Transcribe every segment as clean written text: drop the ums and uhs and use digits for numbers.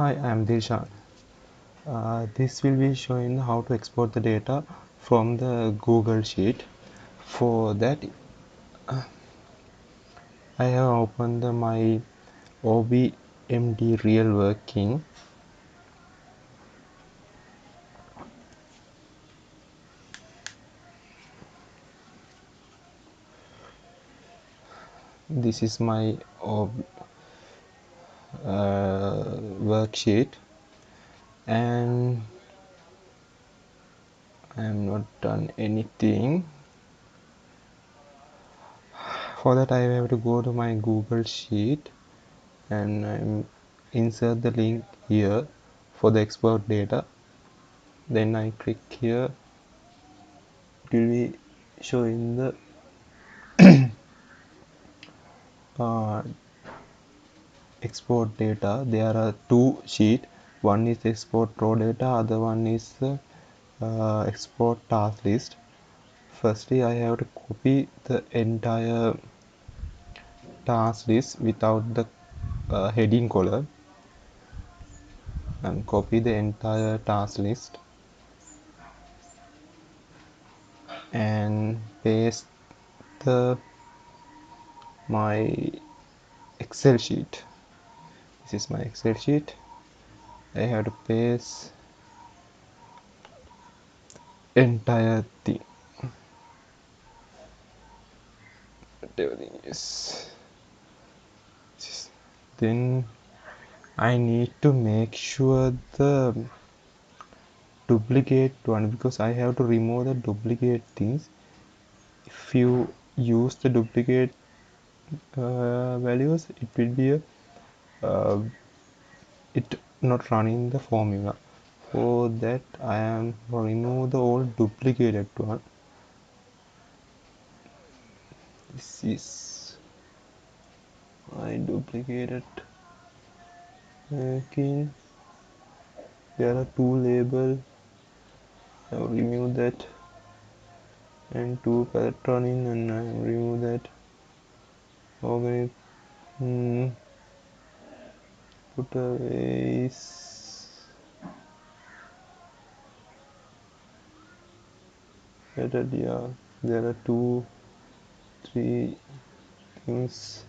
Hi, I am Dilshan. This will be showing how to export the data from the Google Sheet. For that, I have opened my OBMD Real Working. This is my worksheet, and I am not done anything. For that, I have to go to my Google Sheet and insert the link here for the export data. Then I click here. It will be showing the uh, export data. There are two sheets. One is export raw data, other one is export task list. Firstly, I have to copy the entire task list without the heading column, and copy the entire task list and paste the my Excel sheet. This is my Excel sheet. I have to paste entire thing. Everything is. Then I need to make sure the duplicate one, because I have to remove the duplicate things. If you use the duplicate values, it will be it not running the formula. For that, I am remove the old duplicated one. This is my duplicated working. There are two labels. I will remove that, and two palette running, and I will remove that. Organic. Put away. Yeah, there are two, three things,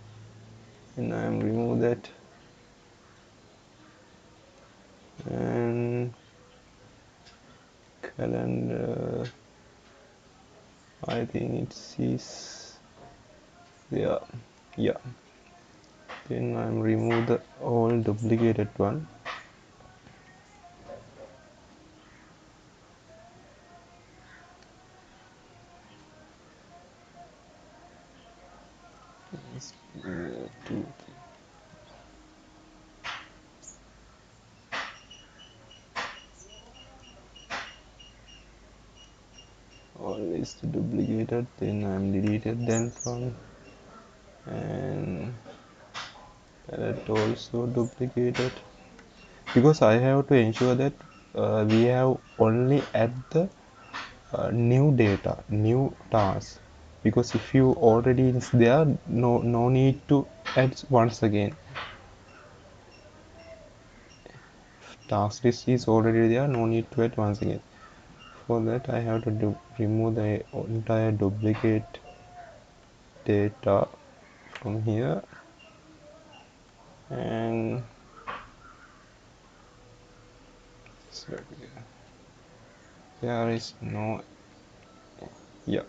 and I am remove that, and calendar. I think it is there. Yeah. Then I am remove the all duplicated one. Two, all is duplicated. Then I am deleted then from, and that also duplicated, because I have to ensure that we have only add the new data, new task, because if you already is there, no need to add once again. If task list is already there, no need to add once again. For that, I have to remove the entire duplicate data from here, and there is no, yeah,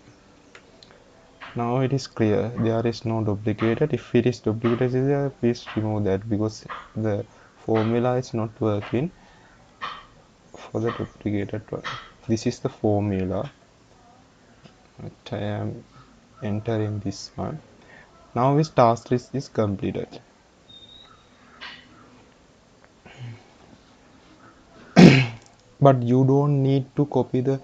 now it is clear, there is no duplicated. If it is duplicated there, please remove that, because the formula is not working for the duplicated one. This is the formula that I am entering this one. Now this task list is completed. But you don't need to copy the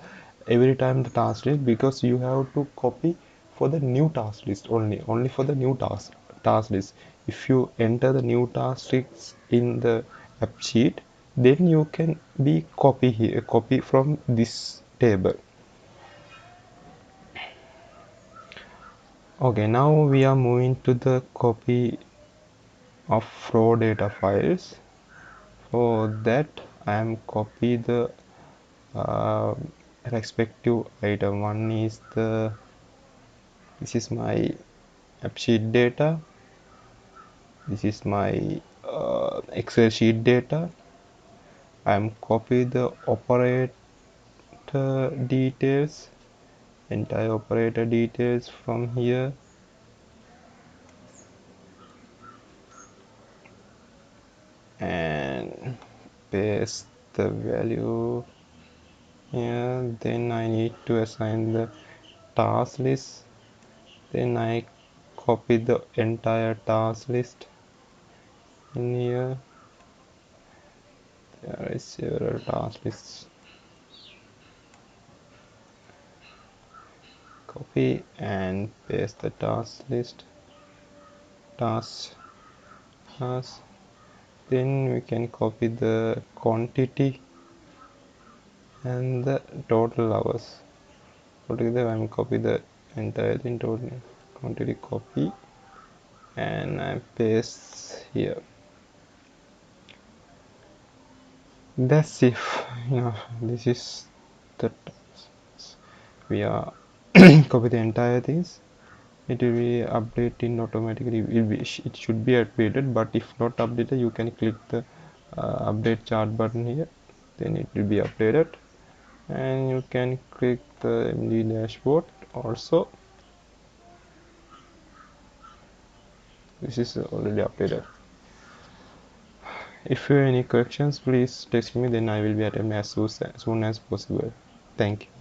every time the task list, because you have to copy for the new task list only for the new task list. If you enter the new task list in the app sheet, then you can be copy from this table. Okay, now we are moving to the copy of raw data files. For that, I am copy the uh, respective item. One is this is my AppSheet data. This is my Excel sheet data. I am copy the operator details, entire operator details from here, and paste the value here. Then I need to assign the task list. Then I copy the entire task list in here. There is several task lists. Copy and paste the task list. Task. Then we can copy the quantity and the total hours. Altogether, I'm copy the entire thing, total quantity, copy, and I paste here. That's if this is the we are copy the entire things. It will be updating automatically. It should be updated, but if not updated, you can click the update chart button here. Then it will be updated, and you can click the MD dashboard also. This is already updated. If you have any questions, please text me, then I will be attending as soon as possible. Thank you.